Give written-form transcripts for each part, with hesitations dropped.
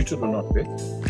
muted or not, Beth?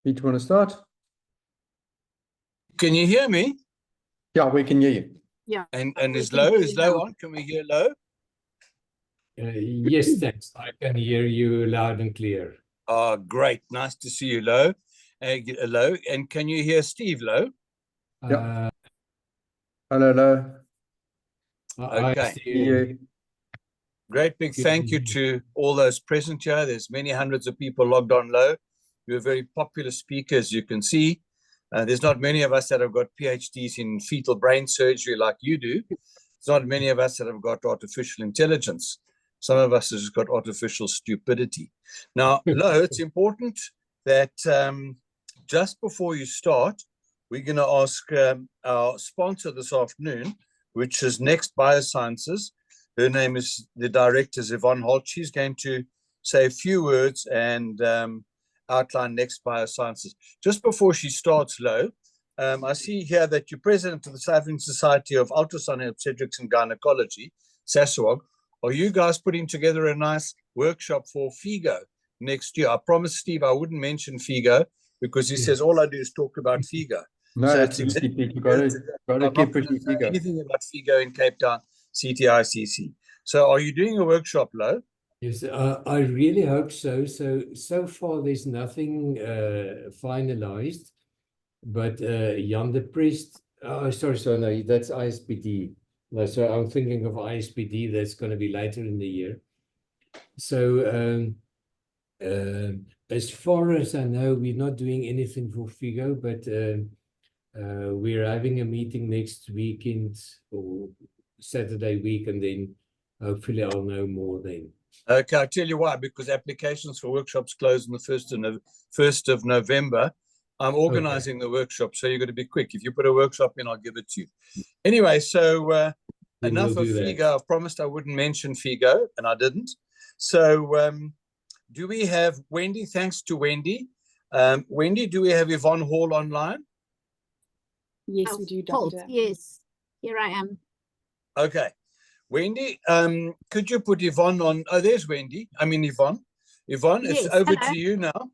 Pete, you want to start? Can you hear me? Yeah, we can hear you. Yeah. And is low on? Can we hear low? Yes, thanks. I can hear you loud and clear. Oh, great. Nice to see you, Low. Low. And can you hear Steve, Low? Yeah. Hello, hello. Okay. I see you. Great big thank you to all those present here. There's many hundreds of people logged on, Low. You're a very popular speaker, as you can see. There's not many of us that have got PhDs in fetal brain surgery like you do. There's not many of us that have got artificial intelligence. Some of us have just got artificial stupidity. Now, Lo, it's important that just before you start, we're going to ask our sponsor this afternoon, which is Next Biosciences. Her name is the director, Yvonne Holt. She's going to say a few words and outline Next Biosciences. Just before she starts, Lo, I see here that you're president of the South African Society of Ultrasound Obstetrics and Gynecology, SASOG. Are you guys putting together a nice workshop for FIGO next year? I promised Steve I wouldn't mention FIGO because he says all I do is talk about FIGO. No, So that's easy. You got to keep pushing FIGO. Anything about FIGO in Cape Town, CTICC. So are you doing a workshop, Lo? Yes, I really hope so. So far there's nothing finalized, but Jan de Priest, no, that's ISPD. No, so I'm thinking of ISPD, that's going to be later in the year. So as far as I know, we're not doing anything for FIGO, but we're having a meeting next weekend or Saturday week, and then hopefully I'll know more then. Okay, I'll tell you why, because applications for workshops close on the 1st of November. I'm organizing the workshop, so you've got to be quick. If you put a workshop in, I'll give it to you. Anyway, so enough of FIGO. I've promised I wouldn't mention FIGO, and I didn't. So do we have Wendy? Thanks to Wendy. Wendy, do we have Yvonne Hall online? Yes, we do, Doctor. Yes, here I am. Okay. Wendy, could you put Yvonne on? Oh, there's Wendy. I mean, Yvonne. Yvonne, Yes, it's over hello. to you now.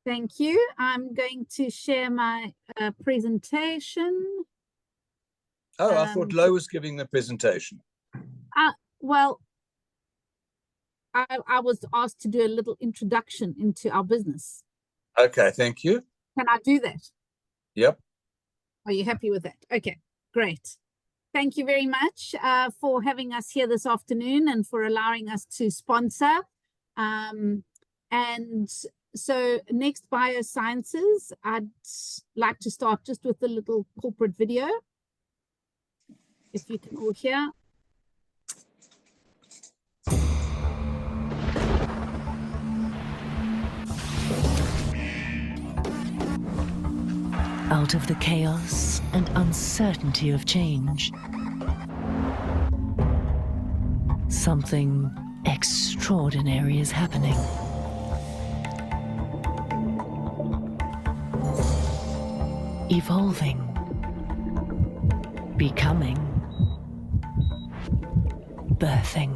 Thank you. I'm going to share my presentation. Oh, I thought Lo was giving the presentation. Well, I was asked to do a little introduction into our business. Okay, thank you. Can I do that? Yep. Are you happy with that? Okay, great. Thank you very much for having us here this afternoon and for allowing us to sponsor. And so Next Biosciences, I'd like to start just with a little corporate video. If you can all hear. Out of the chaos and uncertainty of change, something extraordinary is happening. Evolving, becoming, birthing.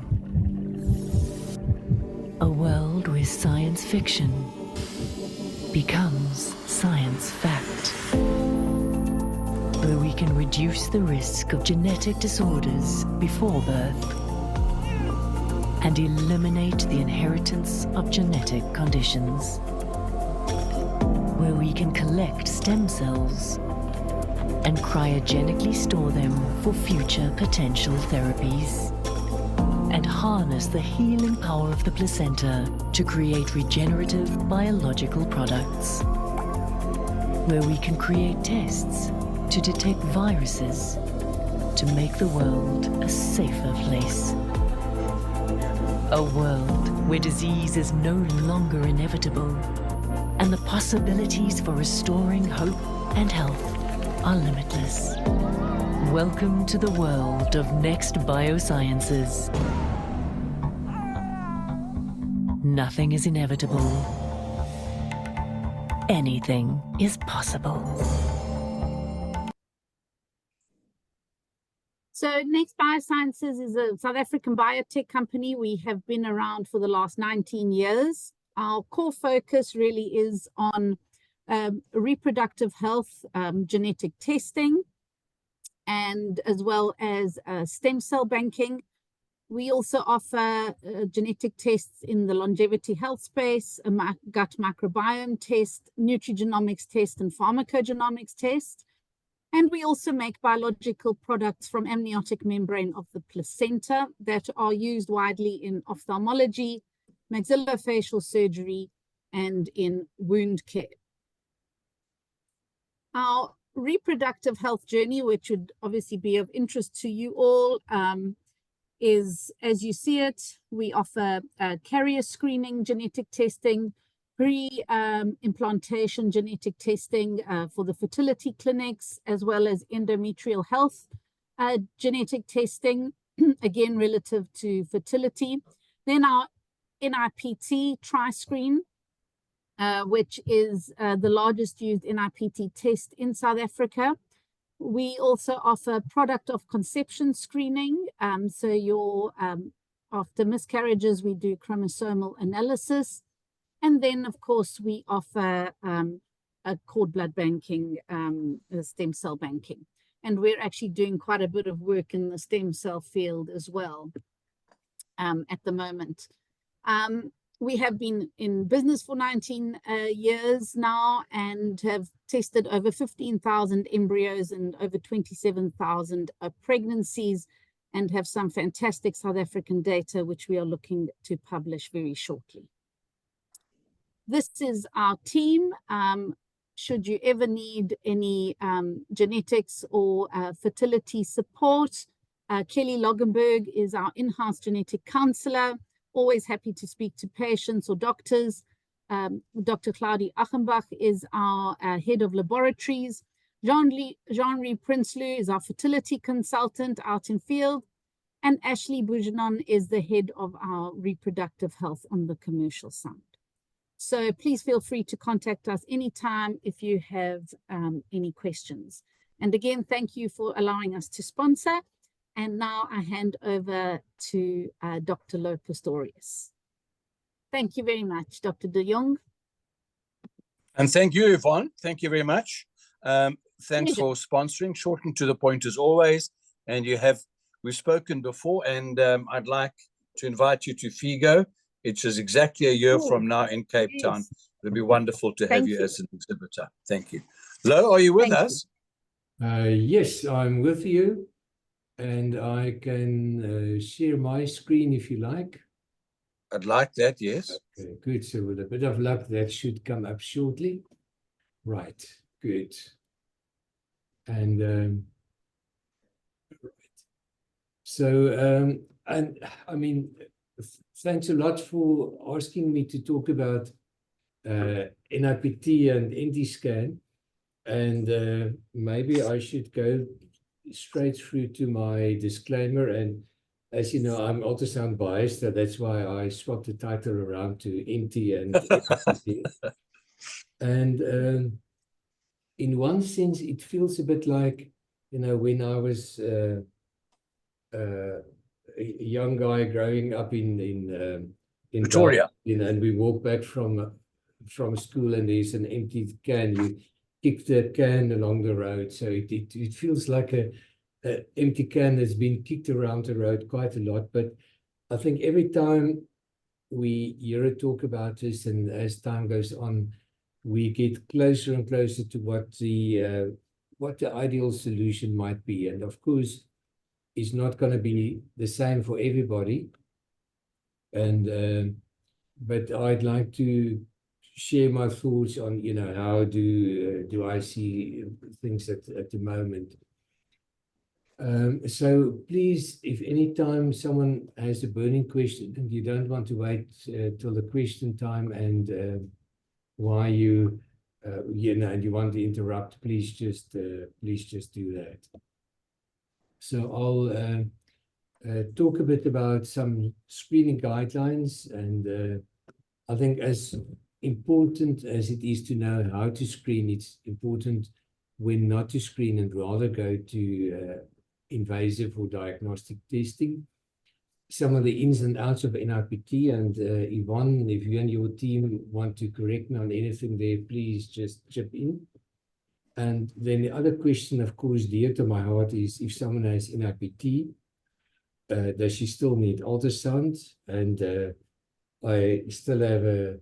A world where science fiction becomes science fact, where we can reduce the risk of genetic disorders before birth and eliminate the inheritance of genetic conditions, where we can collect stem cells and cryogenically store them for future potential therapies, and harness the healing power of the placenta to create regenerative biological products, where we can create tests to detect viruses to make the world a safer place. A world where disease is no longer inevitable and the possibilities for restoring hope and health are limitless. Welcome to the world of Next Biosciences. Nothing is inevitable. Anything is possible. So Next Biosciences is a South African biotech company. We have been around for the last 19 years. Our core focus really is on reproductive health genetic testing, and as well as stem cell banking. We also offer genetic tests in the longevity health space, a gut microbiome test, nutrigenomics test, and pharmacogenomics test. And we also make biological products from amniotic membrane of the placenta that are used widely in ophthalmology, maxillofacial surgery, and in wound care. Our reproductive health journey, which would obviously be of interest to you all, is, as you see it, we offer carrier screening genetic testing, pre-implantation genetic testing for the fertility clinics, as well as endometrial health genetic testing, again, relative to fertility. Then our NIPT tri-screen, which is the largest used NIPT test in South Africa. We also offer product of conception screening. So after miscarriages, we do chromosomal analysis. And then, of course, we offer a cord blood banking, stem cell banking. And we're actually doing quite a bit of work in the stem cell field as well at the moment. We have been in business for 19 years now and have tested over 15,000 embryos and over 27,000 pregnancies, and have some fantastic South African data, which we are looking to publish very shortly. This is our team. Should you ever need any genetics or fertility support, Kelly Logenberg is our in-house genetic counselor. Always happy to speak to patients or doctors. Dr. Claudie Achenbach is our head of laboratories. Jean-Louis Prinsloo is our fertility consultant out in field. And Ashley Bougenon is the head of our reproductive health on the commercial side. So please feel free to contact us anytime if you have any questions. And again, thank you for allowing us to sponsor. And now I hand over to Dr. Lou Pistorius. Thank you very much, Dr. de Jong. And thank you, Yvonne. Thank you very much. Thanks for sponsoring. Short and to the point as always. And we've spoken before, and I'd like to invite you to FIGO. It is exactly a year from now in Cape Town. It'll be wonderful to have you as an exhibitor. Thank you. Lou, are you with us? Yes, I'm with you. And I can share my screen if you like. I'd like that, yes. Okay, good. So with a bit of luck, that should come up shortly. Right, good. And right. So, and I mean, thanks a lot for asking me to talk about NIPT and NT scan. And maybe I should go straight through to my disclaimer. And as you know, I'm ultrasound biased, so that's why I swapped the title around to NT and NT. And in one sense, it feels a bit like, you know, when I was a young guy growing up in Victoria, you know, and we walk back from school and there's an empty can. You kick the can along the road, so it feels like a empty can that's been kicked around the road quite a lot. But I think every time we hear a talk about this, and as time goes on, we get closer and closer to what the ideal solution might be. And of course, it's not going to be the same for everybody. And but I'd like to share my thoughts on, you know, how do I see things at the moment. So please, if any time someone has a burning question and you don't want to wait till the question time, and why you know, and you want to interrupt, please just do that. So I'll talk a bit about some screening guidelines, and I think as important as it is to know how to screen, it's important when not to screen and rather go to invasive or diagnostic testing. some of the ins and outs of NIPT. And Yvonne, if you and your team want to correct me on anything there, please just chip in. And then the other question, of course, dear to my heart is, if someone has NIPT, does she still need ultrasound? And I still have a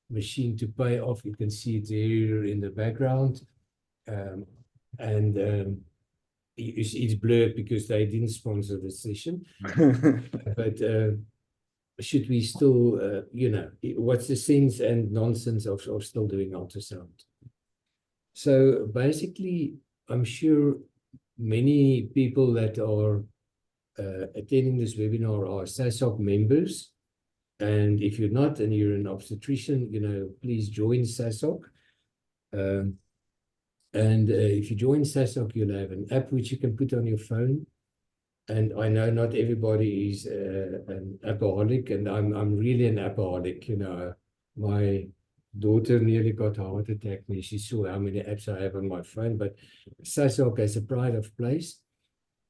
machine to pay off. You can see it there in the background. It's blurred because they didn't sponsor the session. But should we still, what's the sense and nonsense of still doing ultrasound? So basically, I'm sure many people that are attending this webinar are SASOC members. And if you're not and you're an obstetrician, please join SASOC. If you join SASOC, you'll have an app which you can put on your phone. And I know not everybody is an appaholic, and I'm really an appaholic. My daughter nearly got a heart attack when she saw how many apps I have on my phone. But SASOC has a pride of place.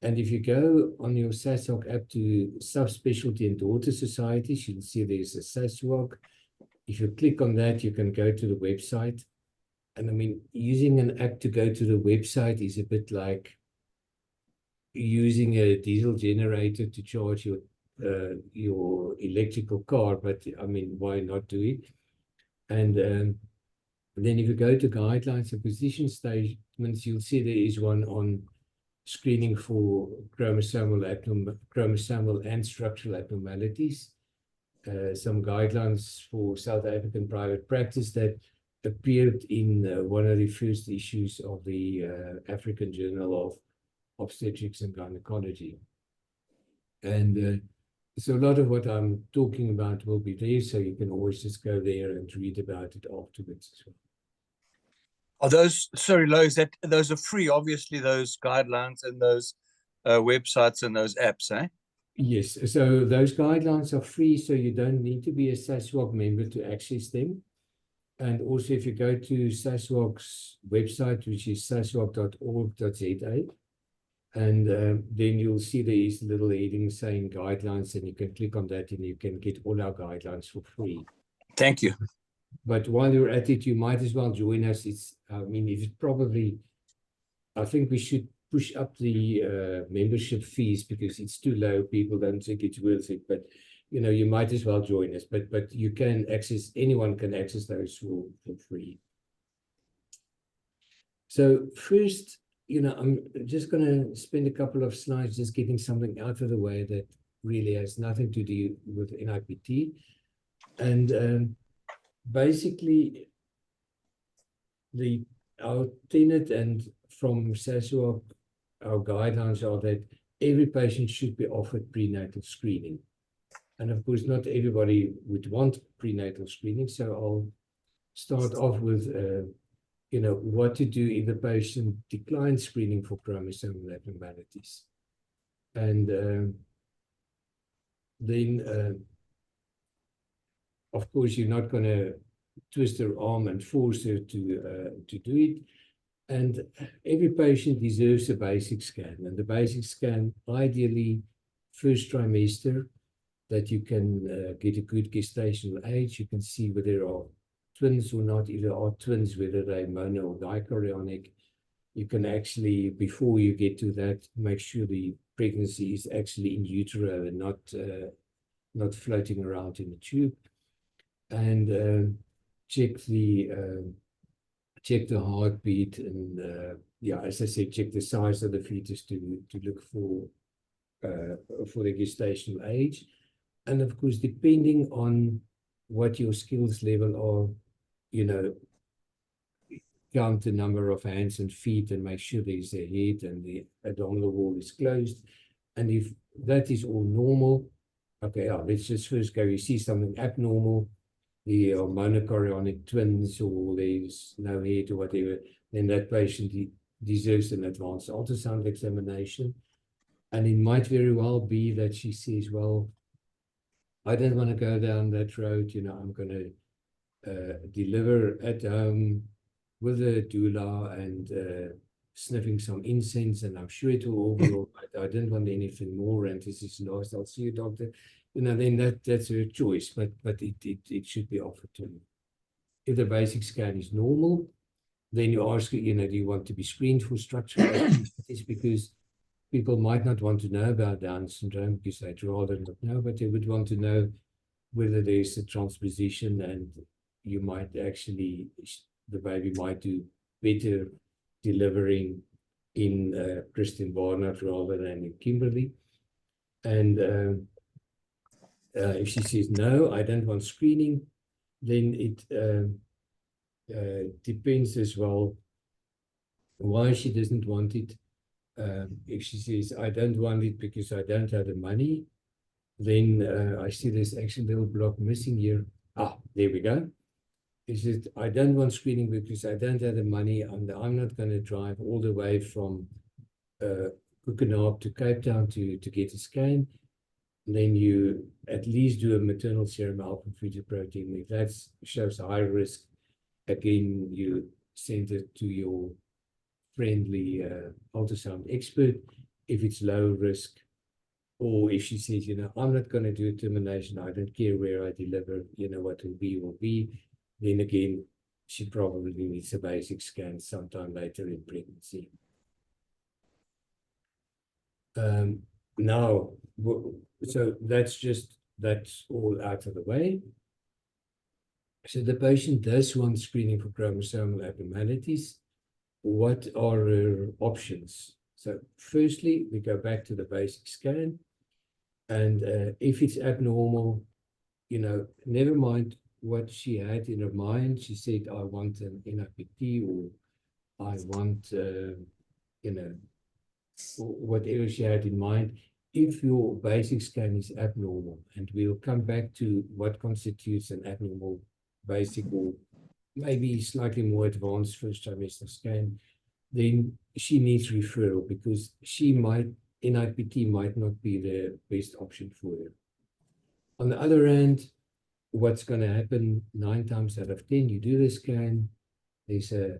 And if you go on your SASOC app to subspecialty and daughter societies, you'll see there's a SASOC. If you click on that, you can go to the website. And I mean, using an app to go to the website is a bit like using a diesel generator to charge your electrical car. But I mean, why not do it? And then if you go to guidelines and position statements, you'll see there is one on screening for chromosomal and structural abnormalities. Some guidelines for South African private practice that appeared in one of the first issues of the African Journal of Obstetrics and Gynecology. And so a lot of what I'm talking about will be there, so you can always just go there and read about it afterwards as well. Are those, sorry, Lo, those are free, obviously, those guidelines and those websites and those apps, eh? Yes, so those guidelines are free, so you don't need to be a SASOC member to access them. And also, if you go to SASOC's website, which is saswoc.org.za, and then you'll see there is a little heading saying guidelines, and you can click on that and you can get all our guidelines for free. Thank you. But while you're at it, you might as well join us. It's probably, I think we should push up the membership fees because it's too low. People don't think it's worth it, but you might as well join us. But you can access, anyone can access those for free. So first, I'm just going to spend a couple of slides just getting something out of the way that really has nothing to do with NIPT. And basically, our tenet and from SASOC, our guidelines are that every patient should be offered prenatal screening. And of course, not everybody would want prenatal screening. So I'll start off with what to do if the patient declines screening for chromosomal abnormalities. And then, of course, you're not going to twist her arm and force her to do it. And every patient deserves a basic scan. And the basic scan, ideally, first trimester, that you can get a good gestational age. You can see whether there are twins or not. If there are twins, whether they're mono or dichorionic. You can actually, before you get to that, make sure the pregnancy is actually in utero and not floating around in the tube. And check the heartbeat, and as I said, check the size of the fetus to look for the gestational age. And of course, depending on what your skills level are, count the number of hands and feet and make sure there's a head and the abdominal wall is closed. And if that is all normal, okay, let's just first go, you see something abnormal, the monochorionic twins, or there's no head or whatever, then that patient deserves an advanced ultrasound examination. And it might very well be that she says, well, I don't want to go down that road, I'm going to deliver at home with a doula, and sniffing some incense, and I'm sure it will all be all right. I didn't want anything more, and this is last. I'll see you, doctor. Then that's her choice, but it should be offered to me. If the basic scan is normal, then you ask, do you want to be screened for structural abnormalities? Because people might not want to know about Down syndrome because they'd rather not know, but they would want to know whether there's a transposition, and you might actually, the baby might do better delivering in Christian Barnard rather than in Kimberley. And if she says, no, I don't want screening, then it depends as well why she doesn't want it. If she says, I don't want it because I don't have the money, then I see there's actually a little block missing here. Ah, there we go. She says, I don't want screening because I don't have the money, and I'm not going to drive all the way from Koekenaap to Cape Town to get a scan. Then you at least do a maternal serum alpha-fetoprotein. If that shows a high risk, again, you send it to your friendly ultrasound expert. If it's low risk, or if she says, I'm not going to do a termination, I don't care where I deliver, what will be, then again, she probably needs a basic scan sometime later in pregnancy. Now, so that's all out of the way. So the patient does want screening for chromosomal abnormalities. What are her options? So firstly, we go back to the basic scan. And if it's abnormal, never mind what she had in her mind. She said, I want an NIPT, or I want, whatever she had in mind. If your basic scan is abnormal, and we'll come back to what constitutes an abnormal basic, or maybe slightly more advanced first trimester scan, then she needs referral, because NIPT might not be the best option for her. On the other hand, what's going to happen 9 times out of 10, you do the scan, there's a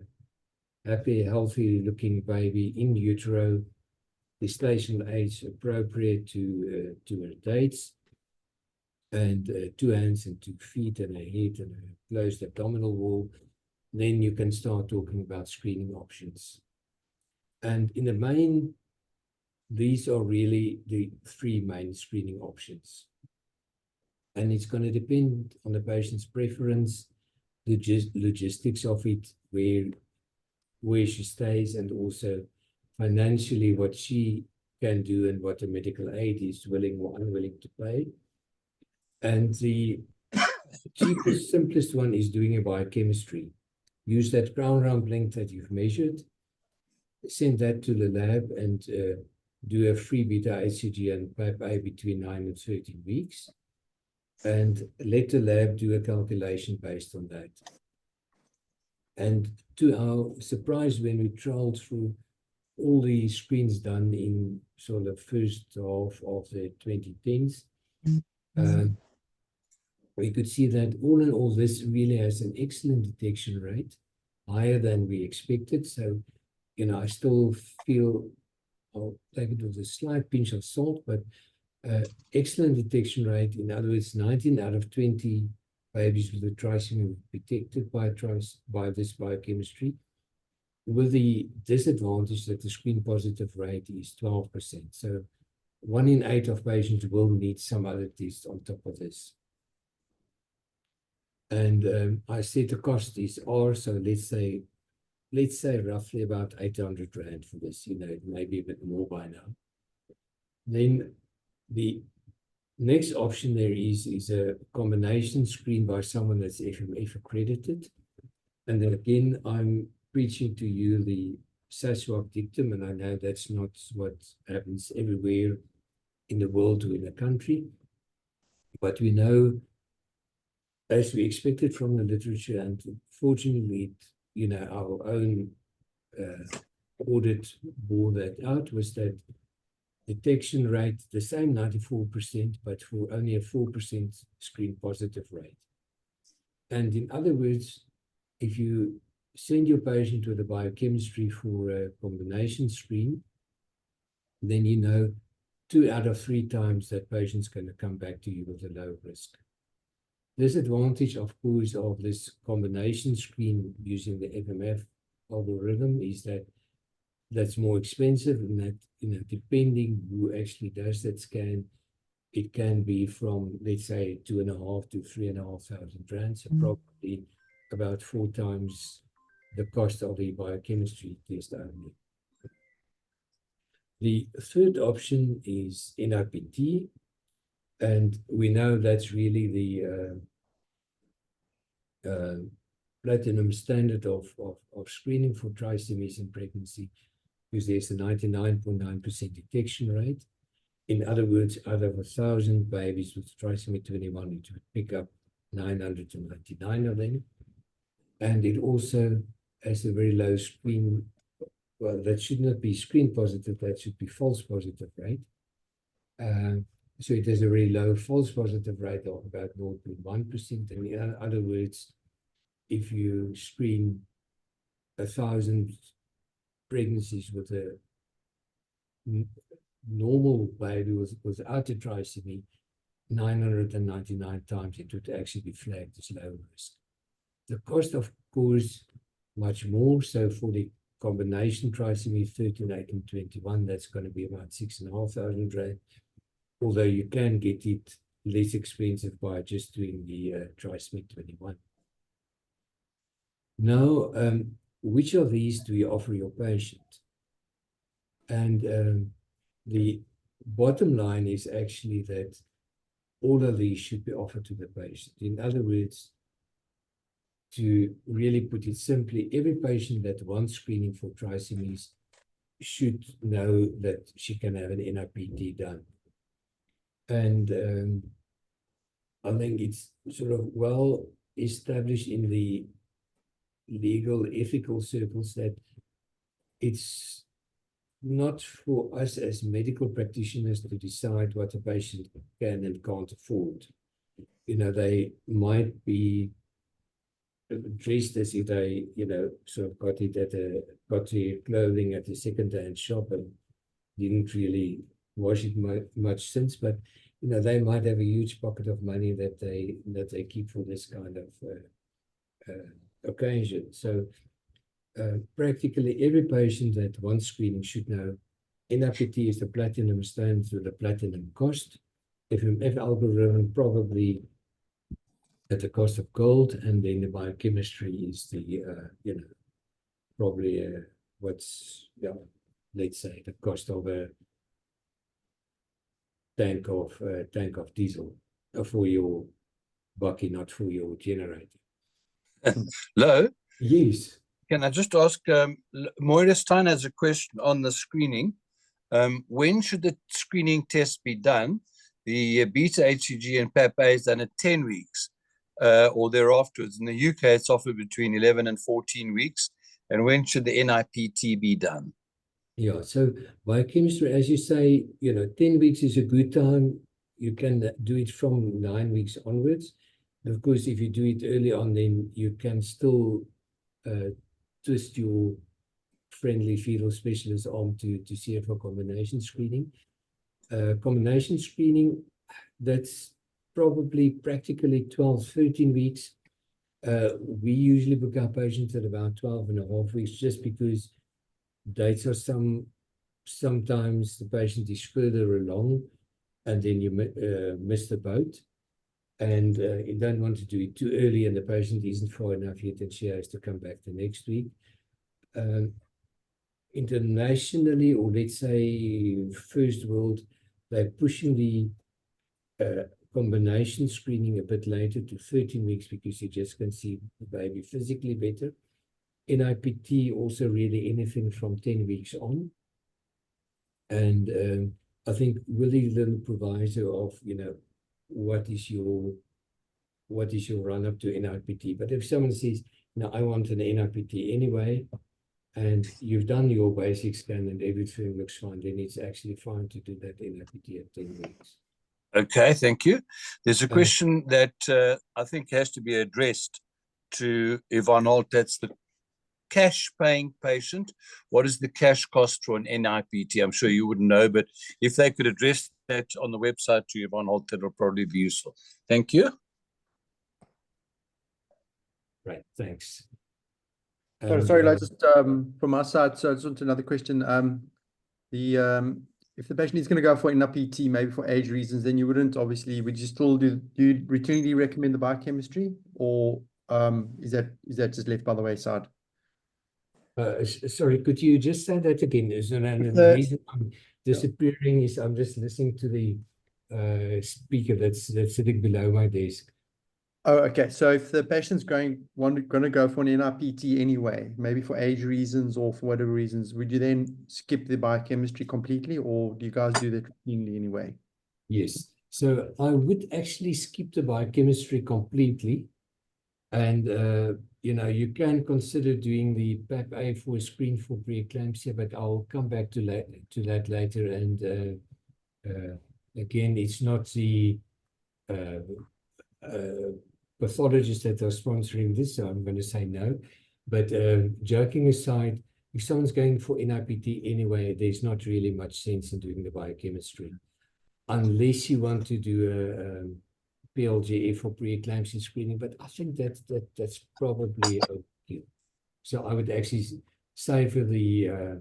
happy, healthy looking baby in utero, gestational age appropriate to her dates, and 2 hands and 2 feet and a head and a closed abdominal wall, then you can start talking about screening options. And in the main, these are really the 3 main screening options. And it's going to depend on the patient's preference, the logistics of it, where she stays, and also financially what she can do and what the medical aid is willing or unwilling to pay. And the cheapest, simplest one is doing a biochemistry. Use that crown rump length that you've measured, send that to the lab, and do a free beta HCG and PAP-A between 9 and 13 weeks. And let the lab do a calculation based on that. And to our surprise, when we trailed through all the screens done in sort of first half of the 2010s, we could see that all in all, this really has an excellent detection rate, higher than we expected. So, I still feel, I'll take it with a slight pinch of salt, but excellent detection rate. In other words, 19 out of 20 babies with a trisomy detected by this biochemistry, with the disadvantage that the screen positive rate is 12%. So 1 in 8 of patients will need some other test on top of this. And I said the cost is R, so let's say roughly about 800 Rand for this, it may be a bit more by now. Then the next option there is a combination screen by someone that's FMF accredited. And then again, I'm preaching to you the SASWAP dictum, and I know that's not what happens everywhere in the world or in the country. But we know, as we expected from the literature, and fortunately, our own audit bore that out, was that detection rate, the same 94%, but for only a 4% screen positive rate. And in other words, if you send your patient to the biochemistry for a combination screen, then you know 2 out of 3 times that patient's going to come back to you with a low risk. Disadvantage, of course, of this combination screen using the FMF algorithm is that that's more expensive, and that, you know, depending who actually does that scan, it can be from, let's say, 2.5 to 3,500 rand, so probably about 4 times the cost of the biochemistry test only. The third option is NIPT, and we know that's really the platinum standard of screening for trisomies in pregnancy, because there's a 99.9% detection rate. In other words, out of 1,000 babies with trisomy 21, it would pick up 999 of them. And it also has a very low screen, well, that should not be screen positive, that should be false positive rate. So it has a very low false positive rate of about 0.1%. And in other words, if you screen 1,000 pregnancies with a normal baby without a trisomy, 999 times it would actually be flagged as low risk. The cost, of course, much more. So for the combination trisomy 13, 18, 21, that's going to be about 6,500 rand. Although you can get it less expensive by just doing the trisomy 21. Now, which of these do you offer your patient? And the bottom line is actually that all of these should be offered to the patient. In other words, to really put it simply, every patient that wants screening for trisomies should know that she can have an NIPT done. And I think it's sort of well established in the legal, ethical circles that it's not for us as medical practitioners to decide what a patient can and can't afford. You know, they might be dressed as if they, you know, sort of got their clothing at a second-hand shop and didn't really wash it much since, but you know, they might have a huge pocket of money that they keep for this kind of occasion. So practically every patient that wants screening should know NIPT is the platinum standard with the platinum cost. FMF algorithm probably at the cost of gold, and then the biochemistry is the you know, probably what's, yeah, let's say the cost of a tank of diesel for your bucky, not for your generator. Lou, Yes. can I just ask, Moira Stein has a question on the screening. When should the screening test be done? The beta HCG and PAP-A is done at 10 weeks or thereafter. In the UK, it's offered between 11 and 14 weeks. And when should the NIPT be done? Yeah, so biochemistry, as you say, you know, 10 weeks is a good time. You can do it from 9 weeks onwards. And of course, if you do it early on, then you can still twist your friendly fetal specialist arm to see for combination screening. Combination screening, that's probably practically 12, 13 weeks. We usually book our patients at about 12.5 weeks, just because dates are sometimes the patient is further along and then you miss the boat, and you don't want to do it too early and the patient isn't far enough yet and she has to come back the next week. Internationally, or let's say first world, they're pushing the combination screening a bit later to 13 weeks because you just can see the baby physically better. NIPT also really anything from 10 weeks on. And I think with the little proviso of, you know, what is your run up to NIPT. But if someone says, no, I want an NIPT anyway, and you've done your basic scan and everything looks fine, then it's actually fine to do that NIPT at 10 weeks. Okay, thank you. There's a question that I think has to be addressed to Yvonne Holt. That's the cash paying patient, what is the cash cost for an NIPT? I'm sure you wouldn't know, but if they could address that on the website to Yvonne Holt, that will probably be useful. Thank you. Right, thanks. Sorry, like just from my side, so just another question. If the patient is going to go for an NIPT, maybe for age reasons, then you wouldn't obviously, would you still do you routinely recommend the biochemistry, or is that just left by the wayside? Sorry, could you just say that again? And the reason I'm disappearing is I'm just listening to the speaker that's sitting below my desk. Oh, okay. So if the patient's going to go for an NIPT anyway, maybe for age reasons or for whatever reasons, would you then skip the biochemistry completely, or do you guys do that routinely anyway? Yes. So I would actually skip the biochemistry completely. And, you know, you can consider doing the PAP-A for a screen for preeclampsia, but I'll come back to that later. And again, it's not the pathologists that are sponsoring this, so I'm going to say no. But joking aside, if someone's going for NIPT anyway, there's not really much sense in doing the biochemistry, unless you want to do a PLGF for preeclampsia screening. But I think that's probably okay. So I would actually savor the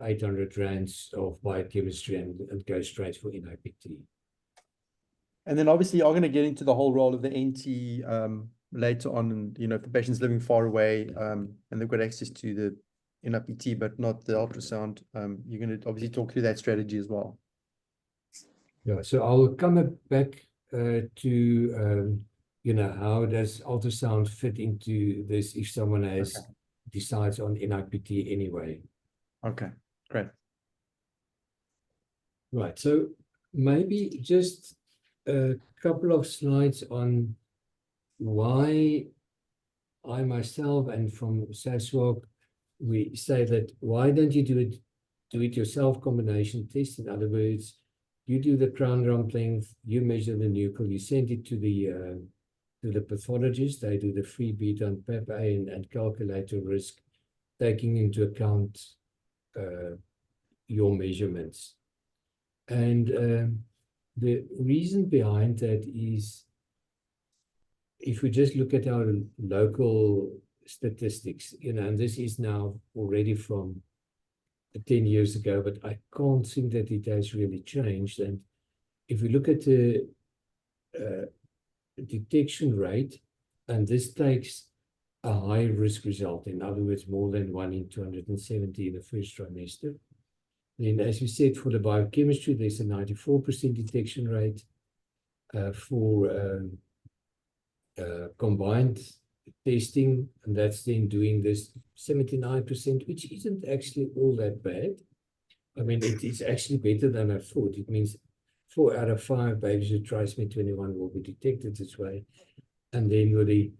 800 rands of biochemistry and go straight for NIPT. And then obviously I'm going to get into the whole role of the NT later on. And, you know, if the patient's living far away and they've got access to the NIPT, but not the ultrasound, you're going to obviously talk through that strategy as well. Yeah, so I'll come back to, you know, how does ultrasound fit into this if someone has decides on NIPT anyway. Okay, great. Right, so maybe just a couple of slides on why I myself and from SASWOG, we say that why don't you do it yourself combination test. In other words, you do the crown rump length, you measure the nuchal, you send it to the pathologist, they do the free beta and PAP-A and calculate your risk, taking into account your measurements. And the reason behind that is, if we just look at our local statistics, you know, and this is now already from 10 years ago, but I can't think that it has really changed. And if we look at the detection rate, and this takes a high risk result, in other words, more than 1 in 270 in the first trimester. Then, as we said, for the biochemistry, there's a 94% detection rate. For combined testing, and that's then doing this 79%, which isn't actually all that bad. I mean, it is actually better than I thought. It means 4 out of 5 babies with trisomy 21 will be detected this way. And then with the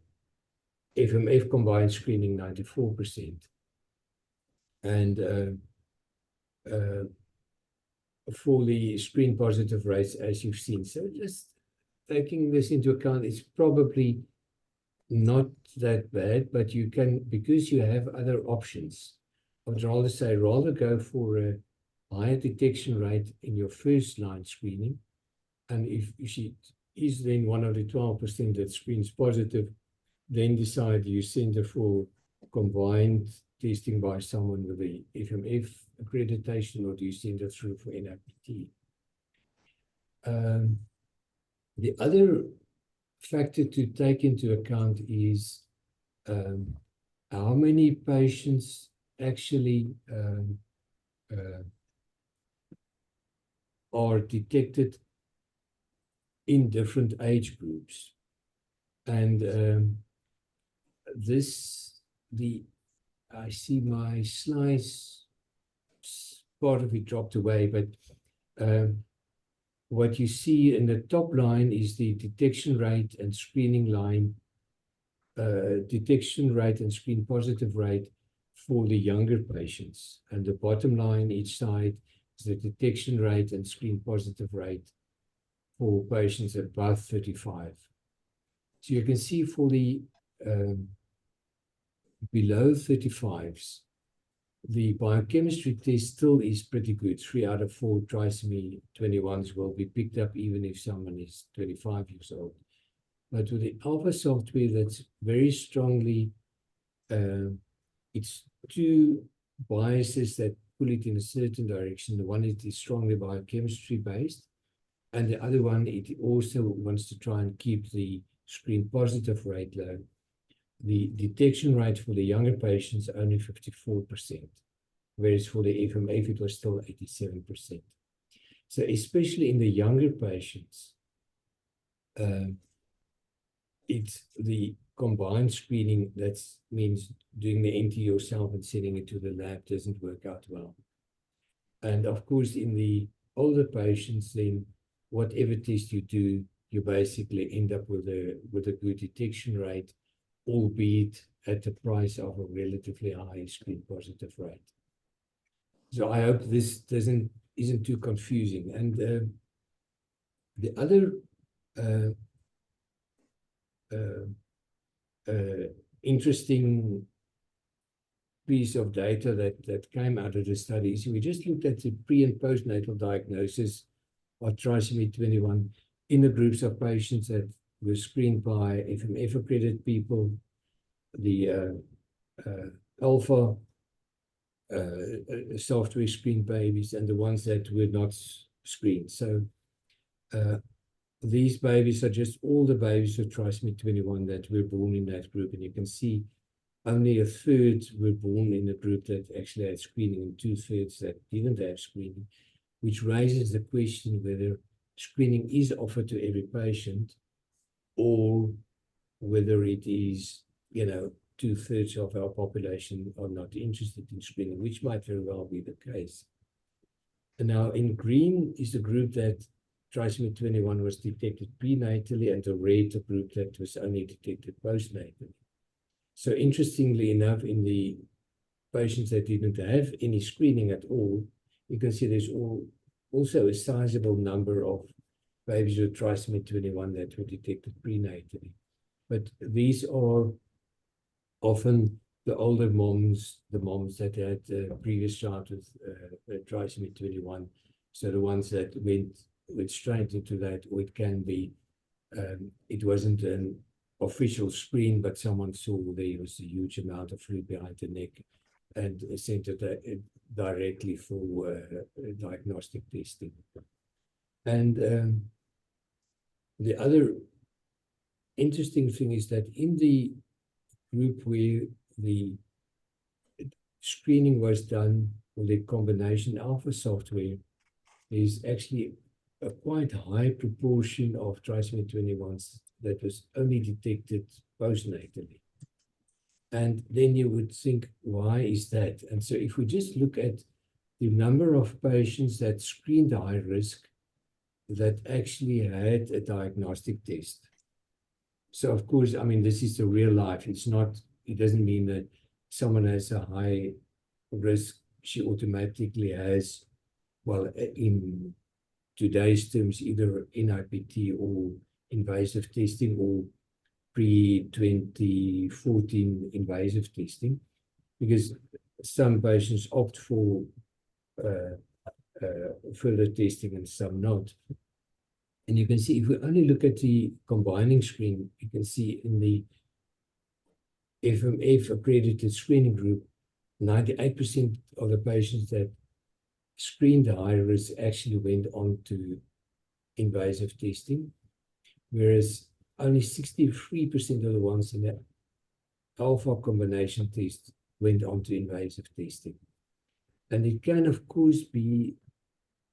FMF combined screening, 94%. And for the screen positive rates, as you've seen. So just taking this into account, it's probably not that bad, but you can, because you have other options, I would rather say, rather go for a higher detection rate in your first line screening. And if she is then one of the 12% that screens positive, then decide you send her for combined testing by someone with the FMF accreditation, or do you send her through for NIPT? The other factor to take into account is how many patients actually are detected in different age groups. And I see my slides, part of it dropped away, but what you see in the top line is the detection rate and screening line, detection rate and screen positive rate for the younger patients. And the bottom line each side is the detection rate and screen positive rate for patients above 35. So you can see for the below 35s, the biochemistry test still is pretty good. 3 out of 4 trisomy 21s will be picked up even if someone is 25 years old. But with the alpha software, that's very strongly, it's 2 biases that pull it in a certain direction. The one is strongly biochemistry based, and the other one, it also wants to try and keep the screen positive rate low. The detection rate for the younger patients only 54%, whereas for the FMF it was still 87%. So especially in the younger patients, it's the combined screening that means doing the NT yourself and sending it to the lab doesn't work out well. And of course, in the older patients, then whatever test you do, you basically end up with a good detection rate, albeit at the price of a relatively high screen positive rate. So I hope this isn't too confusing. And the other interesting piece of data that came out of the study is we just looked at the pre and postnatal diagnosis of trisomy 21 in the groups of patients that were screened by FMF accredited people, the alpha software screened babies, and the ones that were not screened. So these babies are just all the babies with trisomy 21 that were born in that group. And you can see only 1/3 were born in a group that actually had screening and 2/3 that didn't have screening, which raises the question whether screening is offered to every patient or whether it is, 2/3 of our population are not interested in screening, which might very well be the case. And now in green is the group that trisomy 21 was detected prenatally, and the red, the group that was only detected postnatally. So interestingly enough, in the patients that didn't have any screening at all, you can see there's also a sizable number of babies with trisomy 21 that were detected prenatally. But these are often the older moms, the moms that had a previous child with trisomy 21. So the ones that went straight into that, or it can be, it wasn't an official screen, but someone saw there was a huge amount of fluid behind the neck and sent it directly for diagnostic testing. And the other interesting thing is that in the group where the screening was done with the combination alpha software, is actually a quite high proportion of trisomy 21s that was only detected postnatally. And then you would think, why is that? And so if we just look at the number of patients that screened high risk that actually had a diagnostic test. So of course, I mean, this is the real life. It doesn't mean that someone has a high risk, she automatically has, well, in today's terms, either NIPT or invasive testing or pre-2014 invasive testing, because some patients opt for further testing and some not. And you can see, if we only look at the combining screen, you can see in the FMF accredited screening group, 98% of the patients that screened high risk actually went on to invasive testing, whereas only 63% of the ones in the alpha combination test went on to invasive testing. And it can, of course, be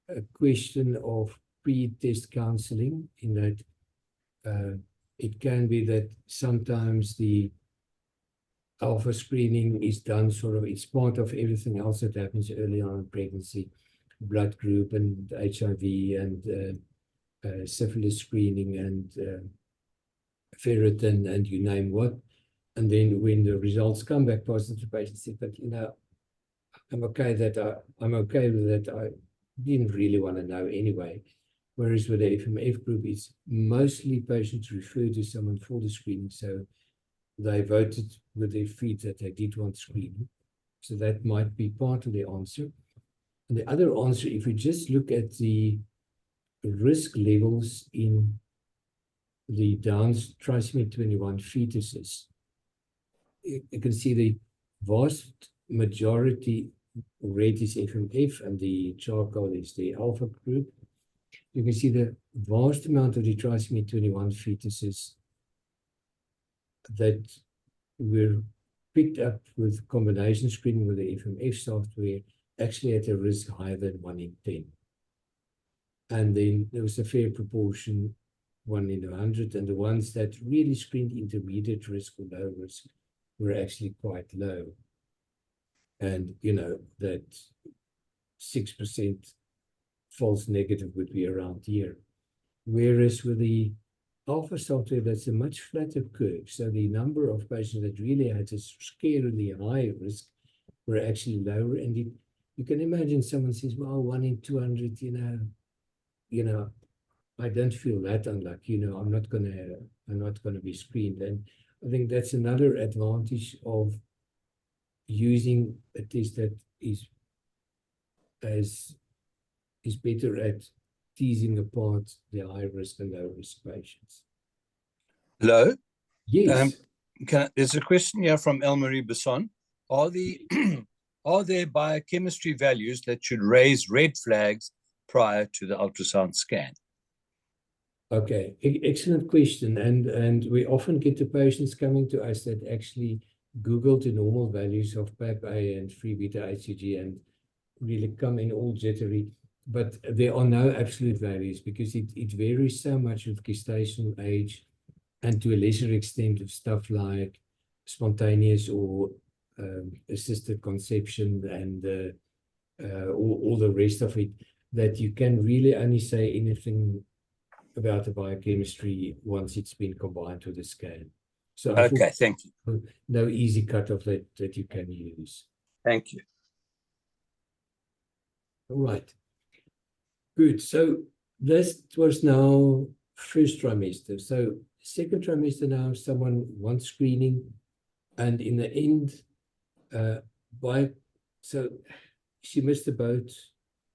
a question of pre-test counseling, in that it can be that sometimes the alpha screening is done it's part of everything else that happens early on in pregnancy, blood group and HIV and syphilis screening and ferritin and you name what. And then when the results come back positive, the patient said, but I'm okay with that. I didn't really want to know anyway. Whereas with the FMF group, it's mostly patients refer to someone for the screening. So they voted with their feet that they did want screening. So that might be part of the answer. And the other answer, if we just look at the risk levels in the Down's trisomy 21 fetuses, you can see the vast majority, red is FMF and the charcoal is the alpha group. You can see the vast amount of the trisomy 21 fetuses that were picked up with combination screening with the FMF software actually at a risk higher than 1 in 10. And then there was a fair proportion, 1 in 100, and the ones that really screened intermediate risk or low risk were actually quite low. And, you know, that 6% false negative would be around here. Whereas with the alpha software, that's a much flatter curve. So the number of patients that really had a scarily high risk were actually lower. And you can imagine someone says, well, 1 in 200, you know, I don't feel that unlucky, you know, I'm not gonna be screened. And I think that's another advantage of using a test that is better at teasing apart the high risk and low risk patients. Hello. Yes. There's a question here from Elmarie Besson. Are there biochemistry values that should raise red flags prior to the ultrasound scan? Okay, excellent question. And we often get the patients coming to us that actually Googled the normal values of PAP-A and free beta HCG and really come in all jittery. But there are no absolute values because it varies so much with gestational age and to a lesser extent of stuff like spontaneous or assisted conception and all the rest of it, that you can really only say anything about the biochemistry once it's been combined with the scan. So Okay, thank you. No easy cutoff that you can use. Thank you. All right. Good. So this was now first trimester. So second trimester now, someone wants screening, and in the end, so she missed the boat.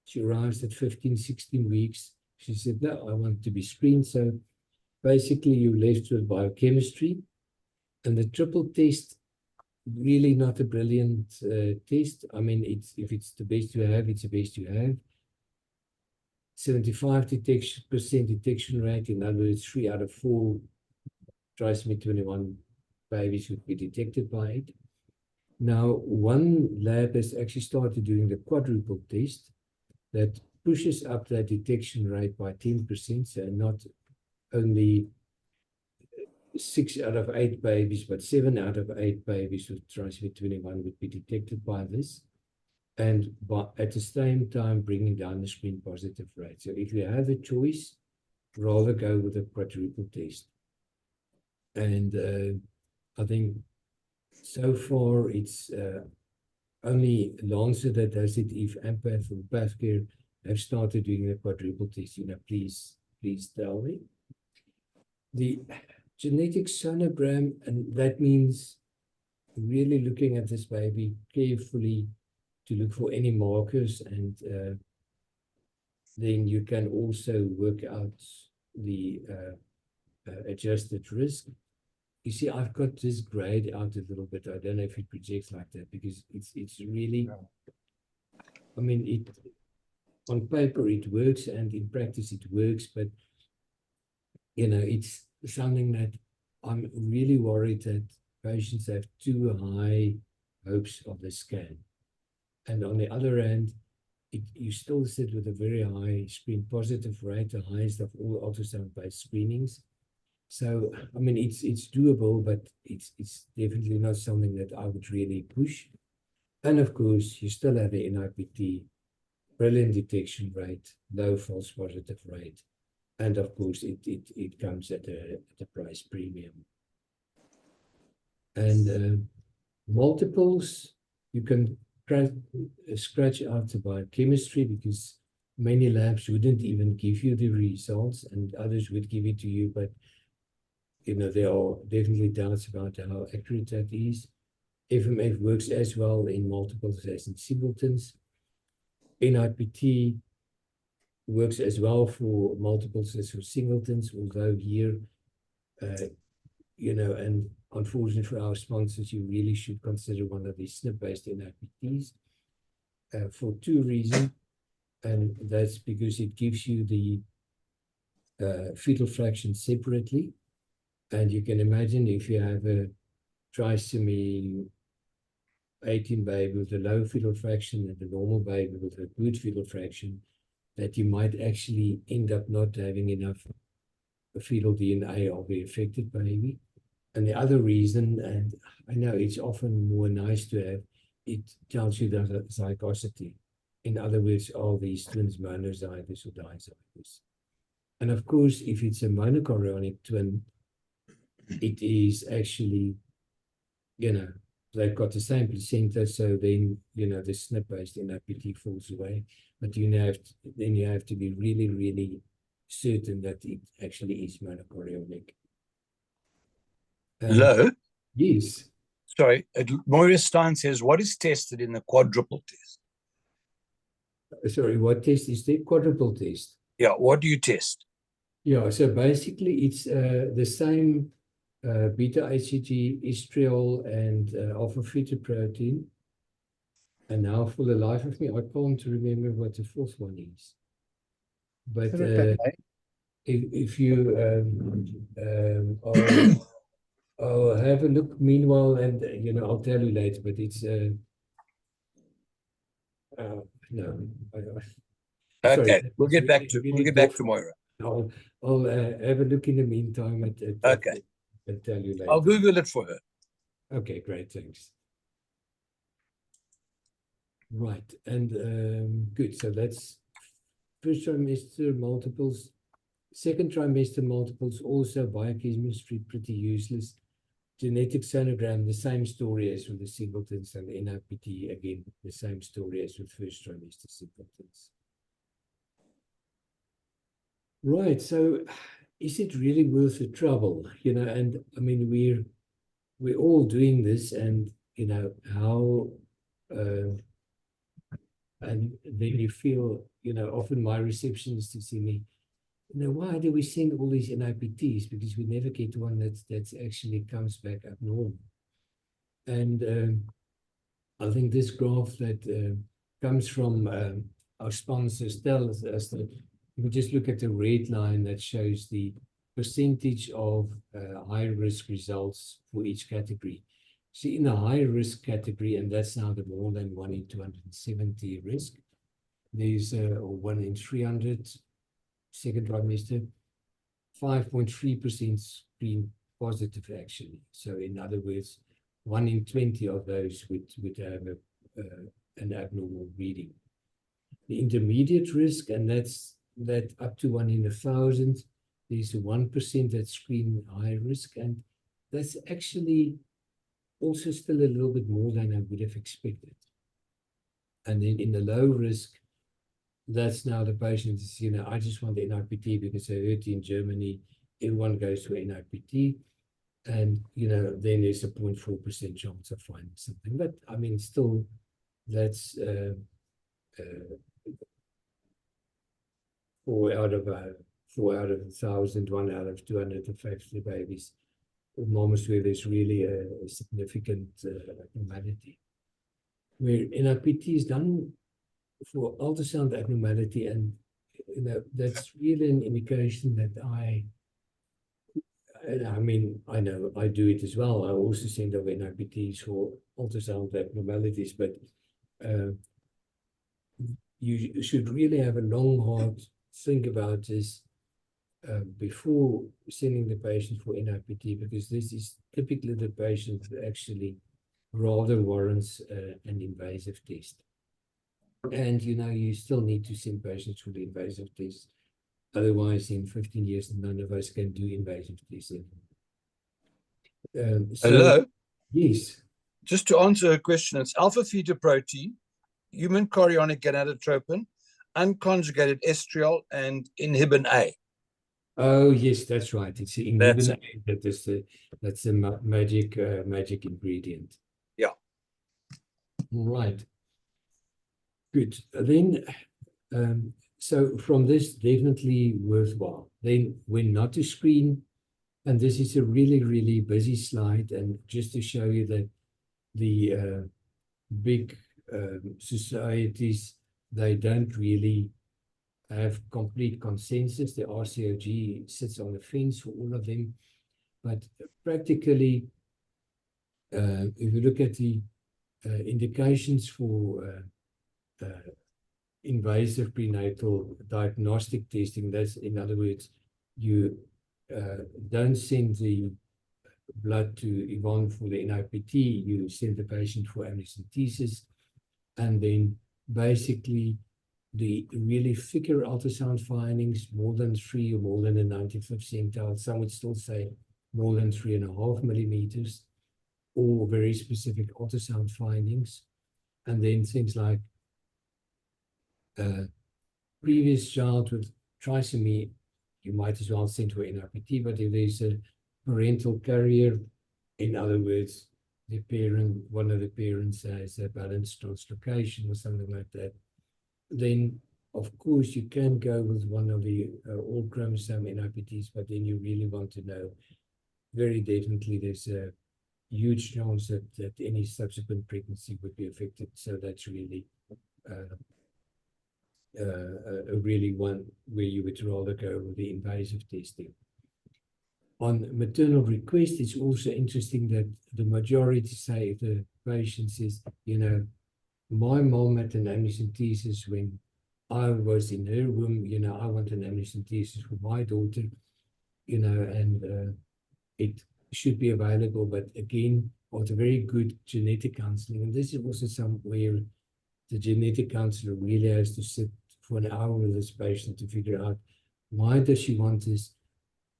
She arrives at 15, 16 weeks. She said, no, I want to be screened. So basically you left with biochemistry, and the triple test, really not a brilliant test. I mean, if it's the best you have, it's the best you have. 75% detection rate, in other words, 3 out of 4 trisomy 21 babies would be detected by it. Now, one lab has actually started doing the quadruple test that pushes up that detection rate by 10%, so not only 6 out of 8 babies, but 7 out of 8 babies with trisomy 21 would be detected by this, and at the same time bringing down the screen positive rate. So if you have a choice, rather go with a quadruple test. And I think so far it's only Lancet that does it. If Ampath or Pathcare have started doing the quadruple test, you know, please tell me. The genetic sonogram, and that means really looking at this baby carefully to look for any markers, and then you can also work out the adjusted risk. You see, I've got this grayed out a little bit. I don't know if it projects like that because it's really, I mean, on paper it works and in practice it works, but you know, it's something that I'm really worried that patients have too high hopes of the scan. And on the other hand, you still sit with a very high screen positive rate, the highest of all ultrasound-based screenings. So, I mean, it's doable, but it's definitely not something that I would really push. And of course, you still have the NIPT, brilliant detection rate, low false positive rate. And of course, it comes at a price premium. And multiples, you can scratch out the biochemistry because many labs wouldn't even give you the results and others would give it to you. But there are definitely doubts about how accurate that is. FMF works as well in multiples as in singletons. NIPT works as well for multiples as for singletons, although here, and unfortunately for our sponsors, you really should consider one of these SNP-based NIPTs for two reasons. And that's because it gives you the fetal fraction separately. And you can imagine if you have a trisomy 18 baby with a low fetal fraction and a normal baby with a good fetal fraction, that you might actually end up not having enough fetal DNA of the affected baby. And the other reason, and I know it's often more nice to have, it tells you the zygosity. In other words, are these twins monozygous or dizygous? And of course, if it's a monochorionic twin, it is actually, they've got the same placenta, so then, the SNP-based NIPT falls away. But then you have to be really, really certain that it actually is monochorionic. Lou? Yes. Sorry, Moira Stein says, what is tested in the quadruple test? Sorry, what test is the quadruple test? Yeah, what do you test? Yeah, so basically it's the same beta-HCG, estriol, and alpha-fetoprotein. And now for the life of me, I can't remember what the fourth one is. But if you I'll have a look meanwhile, and I'll tell you later. But it's no. Okay, sorry, we'll get back to Moira. I'll have a look in the meantime at Okay. and tell you later. I'll Google it for her. Okay, great, thanks. Right, and good. So that's first trimester multiples. Second trimester multiples, also biochemistry, pretty useless. Genetic sonogram, the same story as with the singletons, and the NIPT, again, the same story as with first trimester singletons. Right, so is it really worth the trouble? And I mean, we're all doing this, and how and then you feel, often my receptionists see me, why do we send all these NIPTs? Because we never get one that's actually comes back abnormal. And I think this graph that comes from our sponsors tells us that if we just look at the red line that shows the percentage of high-risk results for each category. See, in the high-risk category, and that's now the more than 1 in 270 risk, there's 1 in 300 second trimester, 5.3% screen positive actually. So in other words, 1 in 20 of those would have an abnormal reading. The intermediate risk, and that's up to 1 in 1,000, there's a 1% that screen high risk, and that's actually also still a little bit more than I would have expected. And then in the low risk, that's now the patients, I just want the NIPT because I heard in Germany, everyone goes to NIPT, and, then there's a 0.4% chance of finding something. But, I mean, still, that's 4 out of 1,000, 1 out of 250 babies. Moments where there's really a significant abnormality. Where NIPT is done for ultrasound abnormality, and that's really an indication that I mean, I know I do it as well. I also send over NIPTs for ultrasound abnormalities, but you should really have a long, hard think about this before sending the patient for NIPT, because this is typically the patient who actually rather warrants an invasive test. And, you still need to send patients for the invasive test. Otherwise, in 15 years, none of us can do invasive tests anymore. Hello? Yes. Just to answer a question, it's alpha-fetoprotein, human chorionic gonadotropin, unconjugated estriol, and inhibin A. Oh yes, that's right. It's the That's inhibin A that's the magic ingredient. Yeah. Right. Good. Then so from this, definitely worthwhile. Then when not to screen, and this is a really, really busy slide, and just to show you that the big societies, they don't really have complete consensus. The RCOG sits on the fence for all of them. But practically, if you look at the indications for invasive prenatal diagnostic testing, that's, in other words, you don't send the blood to Yvonne for the NIPT, you send the patient for amniocentesis, and then basically the really thicker ultrasound findings, more than 3 or more than a 95th centile, some would still say more than 3.5 millimeters, or very specific ultrasound findings, and then things like previous child with trisomy, you might as well send to an NIPT, but if there's a parental carrier, in other words, the parent, one of the parents has a balanced translocation or something like that, then of course you can go with one of the all chromosome NIPTs, but then you really want to know very definitely there's a huge chance that any subsequent pregnancy would be affected. So that's really a really one where you would rather go with the invasive testing. On maternal request, it's also interesting that the majority say, if the patient says, you know, my mom had an amniocentesis when I was in her womb, you know, I want an amniocentesis for my daughter, you know, and it should be available, but again, with a very good genetic counseling. And this is also somewhere the genetic counselor really has to sit for an hour with this patient to figure out, why does she want this?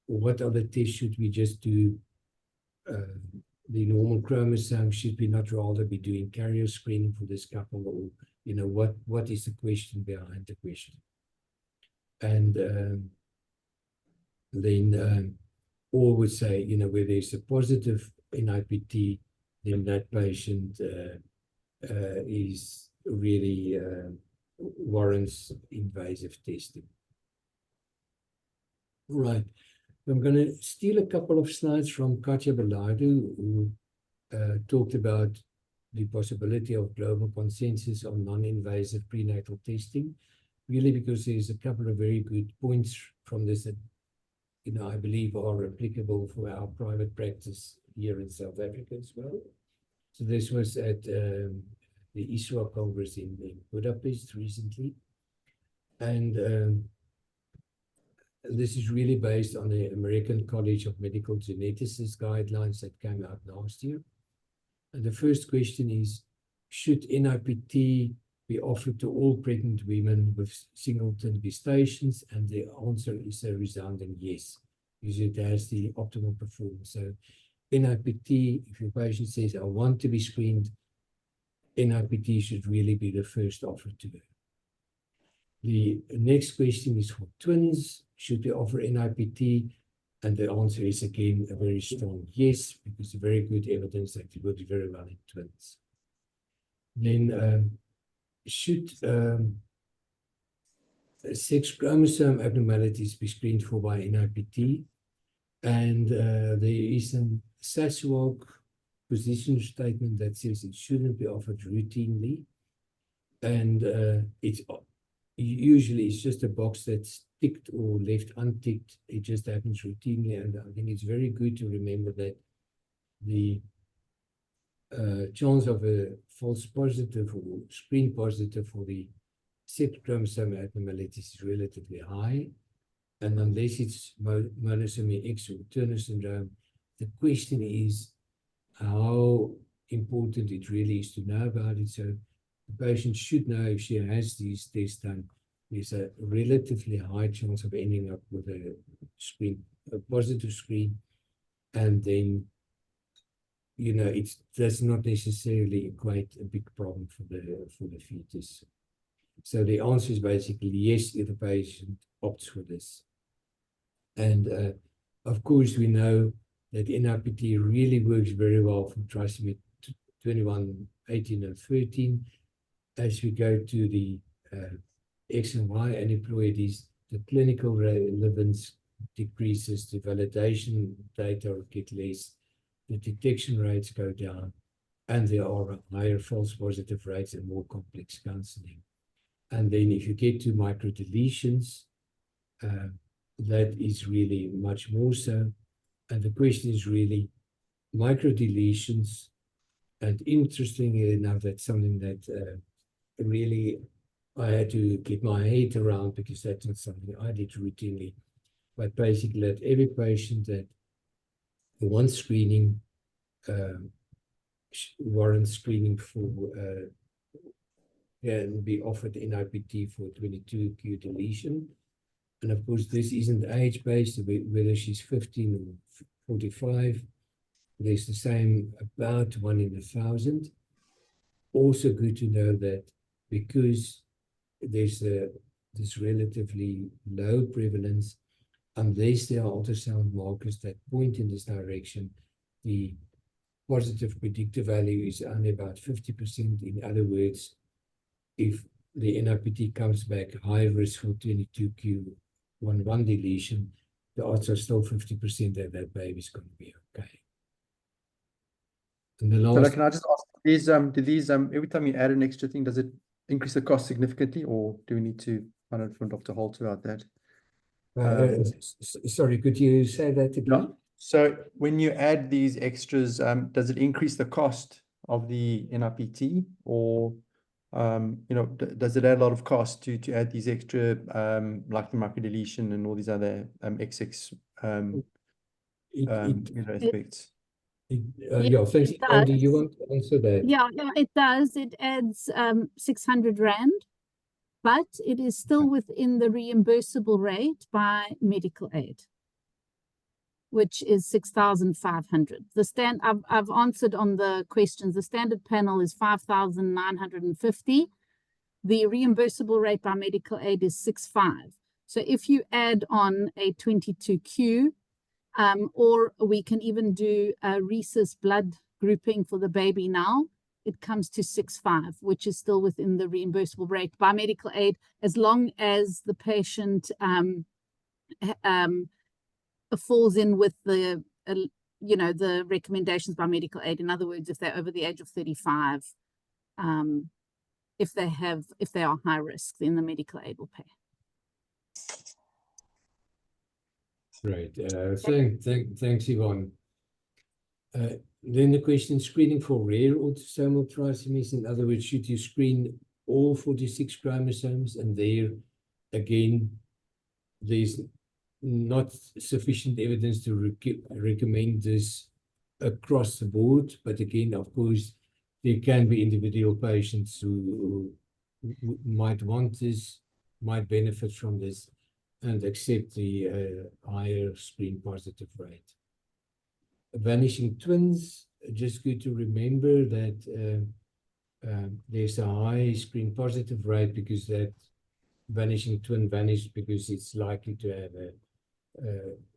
What other tests should we just do? The normal chromosome, should we not rather be doing carrier screening for this couple? Or, you know, what is the question behind the question? And then or would say, you know, where there's a positive NIPT, then that patient is really warrants invasive testing. Right. I'm going to steal a couple of slides from Katja Bellardo, who talked about the possibility of global consensus on non-invasive prenatal testing, really because there's a couple of very good points from this that, you know, I believe are applicable for our private practice here in South Africa as well. So this was at the ISWA Congress in Budapest recently. And this is really based on the American College of Medical Geneticists guidelines that came out last year. And the first question is, should NIPT be offered to all pregnant women with singleton gestations? And the answer is a resounding yes, because it has the optimal performance. So NIPT, if your patient says, I want to be screened, NIPT should really be the first offer to her. The next question is for twins. Should they offer NIPT? And the answer is again a very strong yes, because very good evidence that it works very well in twins. Then should sex chromosome abnormalities be screened for by NIPT? And there is a SASWOG position statement that says it shouldn't be offered routinely. And it's usually it's just a box that's ticked or left unticked. It just happens routinely. And I think it's very good to remember that the chance of a false positive or screen positive for the sex chromosome abnormalities is relatively high. And unless it's monosomy X or Turner syndrome, the question is how important it really is to know about it. So the patient should know if she has these tests done, there's a relatively high chance of ending up with a positive screen. And then, you know, it does not necessarily equate a big problem for the fetus. So the answer is basically yes if the patient opts for this. And of course, we know that NIPT really works very well for trisomy 21, 18, and 13. As we go to the X and Y aneuploidies, the clinical relevance decreases, the validation data get less, the detection rates go down, and there are higher false positive rates and more complex counseling. And then if you get to microdeletions, that is really much more so. And the question is really microdeletions. And interestingly enough, that's something that really I had to get my head around, because that's not something I did routinely. But basically, that every patient that wants screening warrants screening for can be offered NIPT for 22q deletion. And of course, this isn't age-based, whether she's 15 or 45. There's the same, about 1 in 1,000. Also good to know that because there's this relatively low prevalence, unless there are ultrasound markers that point in this direction, the positive predictor value is only about 50%. In other words, if the NIPT comes back high risk for 22q11 deletion, the odds are still 50% that that baby's going to be okay. And the So last, can I just ask, do these every time you add an extra thing, does it increase the cost significantly, or do we need to find out from Dr. Holt about that? sorry, could you say that again? No. So when you add these extras, does it increase the cost of the NIPT, or does it add a lot of cost to add these extra, like the microdeletion and all these other XX aspects? Yeah, thanks. Do you want to answer that? Yeah, it does. It adds 600 Rand, but it is still within the reimbursable rate by medical aid, which is 6,500. I've answered on the questions. The standard panel is 5,950. The reimbursable rate by medical aid is 6,500. So if you add on a 22q, or we can even do a rhesus blood grouping for the baby now, it comes to 6,500, which is still within the reimbursable rate by medical aid, as long as the patient falls in with the the recommendations by medical aid. In other words, if they're over the age of 35, if they are high risk, then the medical aid will pay. Great. Thanks, Yvonne. Then the question, screening for rare autosomal trisomies. In other words, should you screen all 46 chromosomes? And there, again, there's not sufficient evidence to recommend this across the board. But again, of course, there can be individual patients who might want this, might benefit from this, and accept the higher screen positive rate. Vanishing twins, just good to remember that there's a high screen positive rate because that vanishing twin vanished because it's likely to have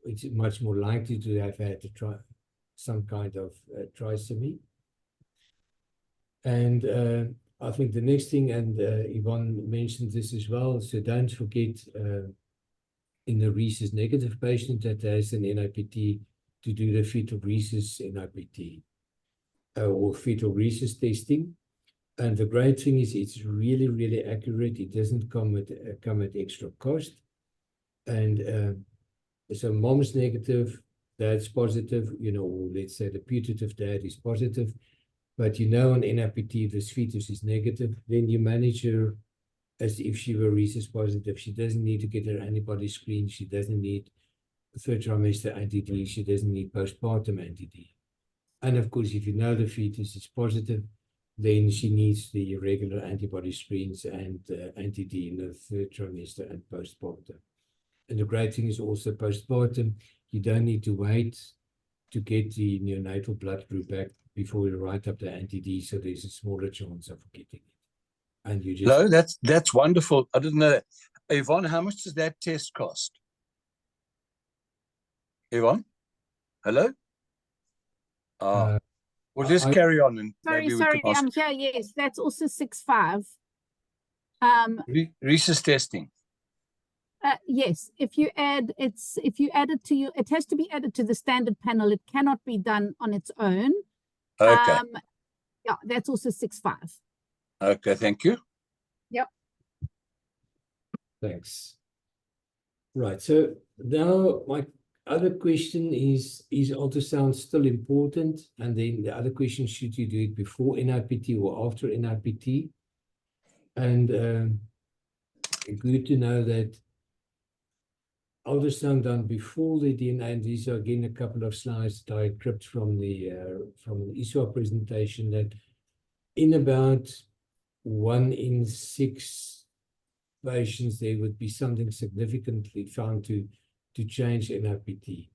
it's much more likely to have had some kind of trisomy. And I think the next thing, and Yvonne mentioned this as well, so don't forget in the rhesus negative patient that has an NIPT, to do the fetal rhesus NIPT or fetal rhesus testing. And the great thing is it's really, really accurate. It doesn't come at extra cost. And so mom's negative, dad's positive, or let's say the putative dad is positive, but on NIPT this fetus is negative, then you manage her as if she were rhesus positive. She doesn't need to get her antibody screen. She doesn't need third trimester anti-D. She doesn't need postpartum anti-D. And of course, if the fetus is positive, then she needs the regular antibody screens and anti-D in the third trimester and postpartum. And the great thing is also postpartum, you don't need to wait to get the neonatal blood group back before you write up the anti-D, so there's a smaller chance of getting it. And you just... No, that's wonderful. I didn't know that. Yvonne, how much does that test cost? Yvonne? Hello? Uh, We'll just I- carry on and Sorry, maybe we sorry, can ask. I'm here. Yes, that's also 6.5. Rhesus testing. Yes, if you add it to you, it has to be added to the standard panel. It cannot be done on its own. Okay. Yeah, that's also 6.5. Okay, thank you. Yep. Thanks. Right, so now my other question is ultrasound still important? And then the other question, should you do it before NIPT or after NIPT? And good to know that ultrasound done before the DNA, and these are again a couple of slides that I clipped from the ISWA presentation, that in about 1 in 6 patients there would be something significantly found to change NIPT.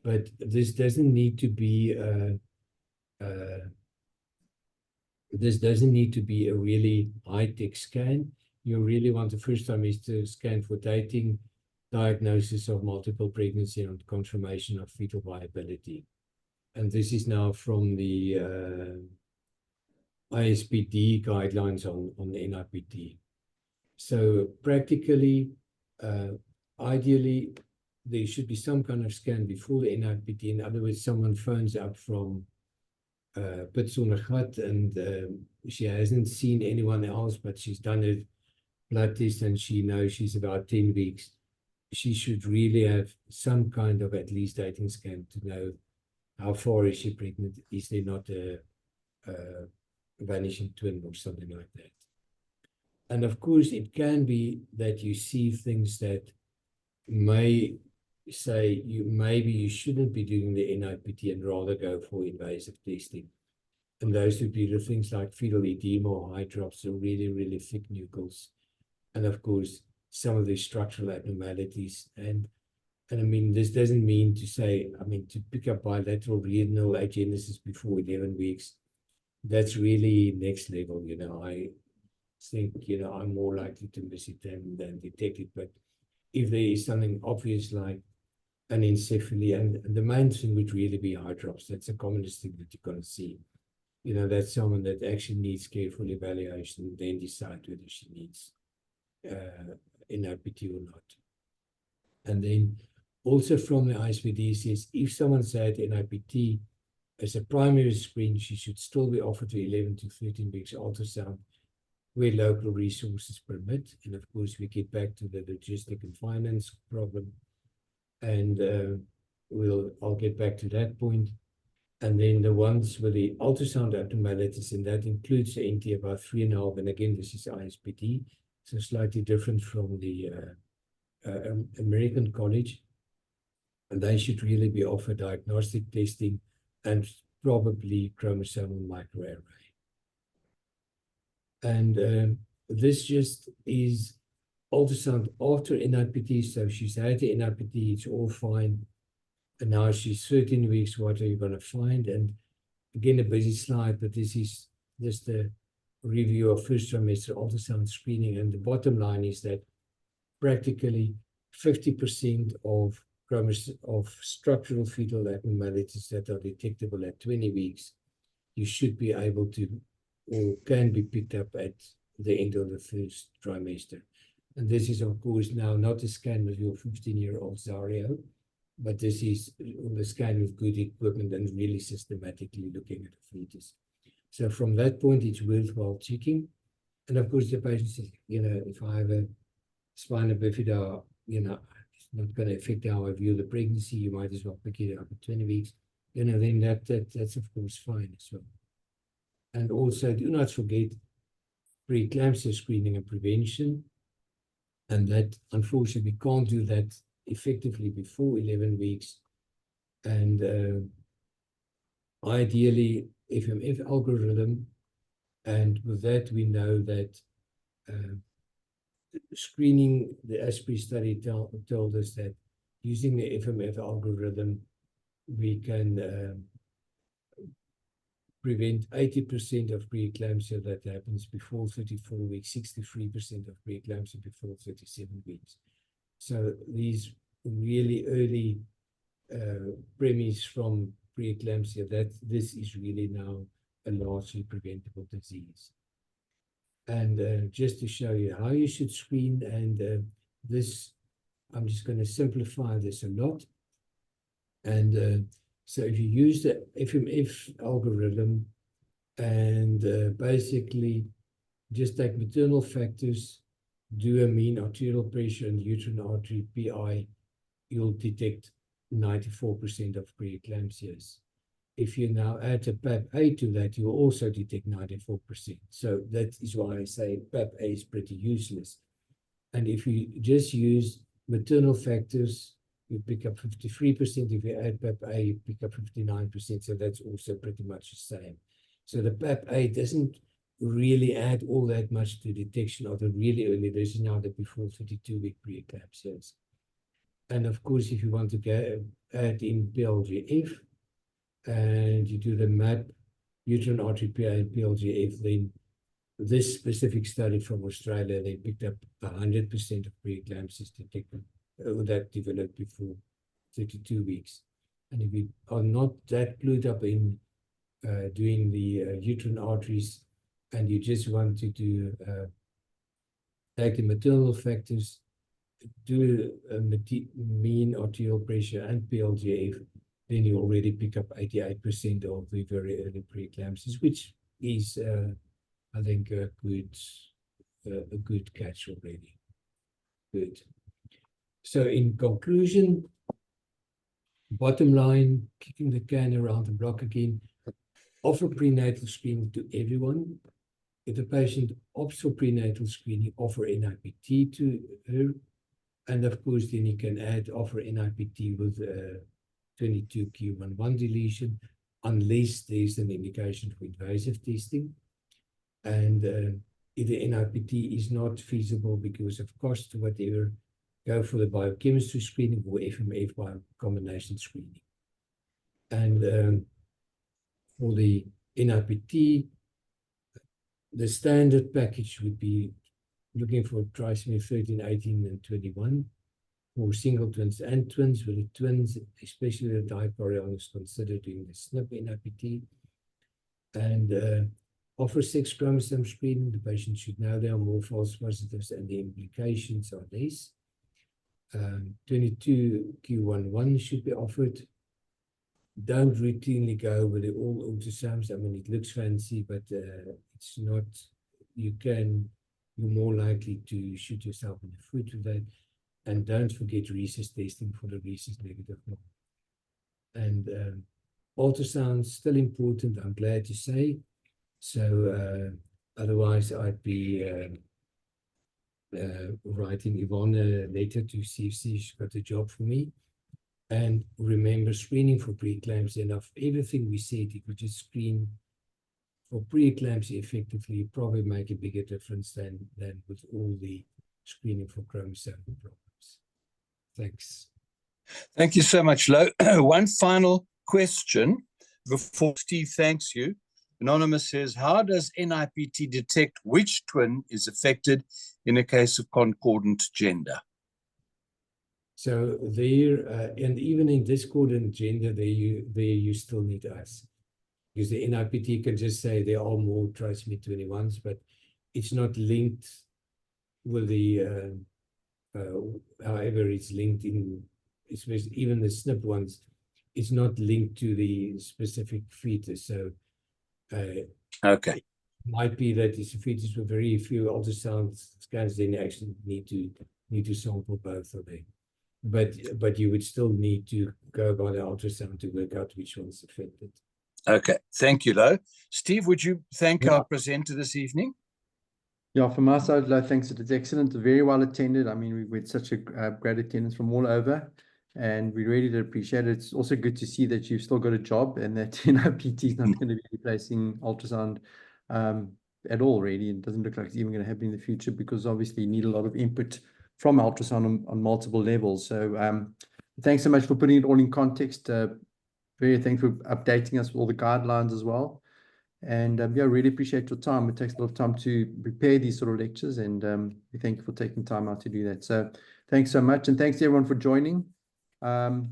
But this doesn't need to be a really high-tech scan. You really want the first trimester scan for dating, diagnosis of multiple pregnancy, and confirmation of fetal viability. And this is now from the ISPD guidelines on NIPT. So practically, ideally, there should be some kind of scan before the NIPT. In other words, someone phones up from Pitsondergat and she hasn't seen anyone else, but she's done a blood test and she knows she's about 10 weeks. She should really have some kind of at least dating scan to know how far is she pregnant. Is there not a vanishing twin or something like that? And of course, it can be that you see things that may say maybe you shouldn't be doing the NIPT and rather go for invasive testing. And those would be the things like fetal edema or high drops or really, really thick nuchals. And of course, some of the structural abnormalities. And I mean, this doesn't mean to say, I mean, to pick up bilateral renal agenesis before 11 weeks, that's really next level. You know, I think, you know, I'm more likely to miss it than detect it. But if there is something obvious like anencephaly, and the main thing would really be high drops. That's the commonest thing that you're going to see. You know, that's someone that actually needs careful evaluation, then decide whether she needs NIPT or not. And then also from the ISPD says, if someone's had NIPT as a primary screen, she should still be offered to 11 to 13 weeks ultrasound where local resources permit. And of course, we get back to the logistic and finance problem. And I'll get back to that point. And then the ones with the ultrasound abnormalities, and that includes the NT about 3.5. And again, this is ISPD, so slightly different from the American College. And they should really be offered diagnostic testing and probably chromosomal microarray. And this just is ultrasound after NIPT. So she's had the NIPT, it's all fine. And now she's 13 weeks, what are you going to find? And again, a busy slide, but this is just a review of first trimester ultrasound screening. And the bottom line is that practically 50% of structural fetal abnormalities that are detectable at 20 weeks, you should be able to or can be picked up at the end of the first trimester. And this is, of course, now not a scan with your 15-year-old Zario, but this is the scan with good equipment and really systematically looking at the fetus. So from that point, it's worthwhile checking. And of course, the patient says, you know, if I have a spina bifida, you know, it's not going to affect how I view the pregnancy. You might as well pick it up at 20 weeks. You know, then that's of course fine as well. And also, do not forget preeclampsia screening and prevention. And that, unfortunately, we can't do that effectively before 11 weeks. And ideally, FMF algorithm. And with that, we know that screening, the ASPRI study told us that using the FMF algorithm, we can prevent 80% of preeclampsia that happens before 34 weeks, 63% of preeclampsia before 37 weeks. So these really early premise from preeclampsia that this is really now a largely preventable disease. And just to show you how you should screen, and this, I'm just going to simplify this a lot. And so if you use the FMF algorithm and basically just take maternal factors, do a mean arterial pressure and uterine artery PI, you'll detect 94% of preeclampsias. If you now add a PAP-A to that, you'll also detect 94%. So that is why I say PAP-A is pretty useless. And if you just use maternal factors, you pick up 53%. If you add PAP-A, you pick up 59%. So that's also pretty much the same. So the PAP-A doesn't really add all that much to detection of the really early. This is now the before 32-week preeclampsias. And of course, if you want to add in PLGF, and you do the MAP, uterine artery PA and PLGF, then this specific study from Australia, they picked up 100% of preeclampsias detected that developed before 32 weeks. And if you are not that clued up in doing the uterine arteries, and you just want to do take the maternal factors, do a mean arterial pressure and PLGF, then you already pick up 88% of the very early preeclampsias, which is, I think, a good catch already. Good. So in conclusion, bottom line, kicking the can around the block again, offer prenatal screening to everyone. If the patient opts for prenatal screening, offer NIPT to her. And of course, then you can offer NIPT with 22q11 deletion, unless there's an indication for invasive testing. And if the NIPT is not feasible because of cost or whatever, go for the biochemistry screening or FMF by combination screening. And for the NIPT, the standard package would be looking for trisomy 13, 18, and 21. For single twins and twins, with the twins, especially the dichorion, is considered doing the SNP NIPT. And offer sex chromosome screening. The patient should know there are more false positives and the implications are less. 22q11 should be offered. Don't routinely go with the all ultrasounds. I mean, it looks fancy, but it's not. You're more likely to shoot yourself in the foot with that. And don't forget rhesus testing for the rhesus negative one. And ultrasound still important, I'm glad to say. So otherwise I'd be writing Yvonne a letter to see if she's got a job for me. And remember, screening for preeclampsia. And of everything we said, if we just screen for preeclampsia effectively, probably make a bigger difference than with all the screening for chromosomal problems. Thanks. Thank you so much, Lou. One final question before Steve thanks you. Anonymous says, how does NIPT detect which twin is affected in a case of concordant gender? So there, and even in discordant gender, there you still need us. Because the NIPT can just say there are more trisomy 21s, but it's not linked with the, however it's linked in, especially even the SNP ones, it's not linked to the specific fetus. So okay, it might be that it's a fetus with very few ultrasound scans, then you actually need to sample both of them. But you would still need to go by the ultrasound to work out which one's affected. Okay, thank you, Lou. Steve, would you thank our presenter this evening? Yeah, from my side, Lou, thanks. It's excellent, very well attended. I mean, we had such a great attendance from all over, and we really did appreciate it. It's also good to see that you've still got a job and that NIPT is not going to be replacing ultrasound at all, really. It doesn't look like it's even going to happen in the future because obviously you need a lot of input from ultrasound on multiple levels. So thanks so much for putting it all in context. Very thankful for updating us with all the guidelines as well. And yeah, really appreciate your time. It takes a lot of time to prepare these sort of lectures, and we thank you for taking time out to do that. So thanks so much, and thanks to everyone for joining. And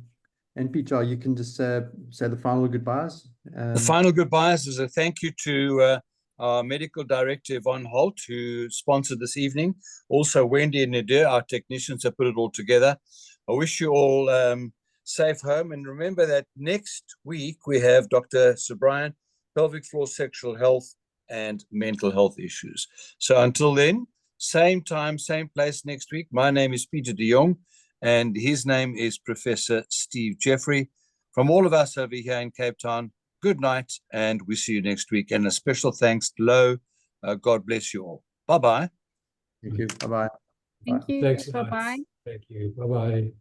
And Peter, you can just say the final goodbyes. The final goodbyes is a thank you to our medical director, Yvonne Holt, who sponsored this evening. Also, Wendy and Nadir, our technicians, have put it all together. I wish you all safe home. And remember that next week we have Dr. Sir Brian, pelvic floor sexual health and mental health issues. So until then, same time, same place next week. My name is Peter de Jong, and his name is Professor Steve Jeffrey. From all of us over here in Cape Town, good night, and we see you next week. And a special thanks to Lo. God bless you all. Bye-bye. Thank you. Bye-bye. Thank you. Thanks. Bye-bye. Thank you. Bye-bye.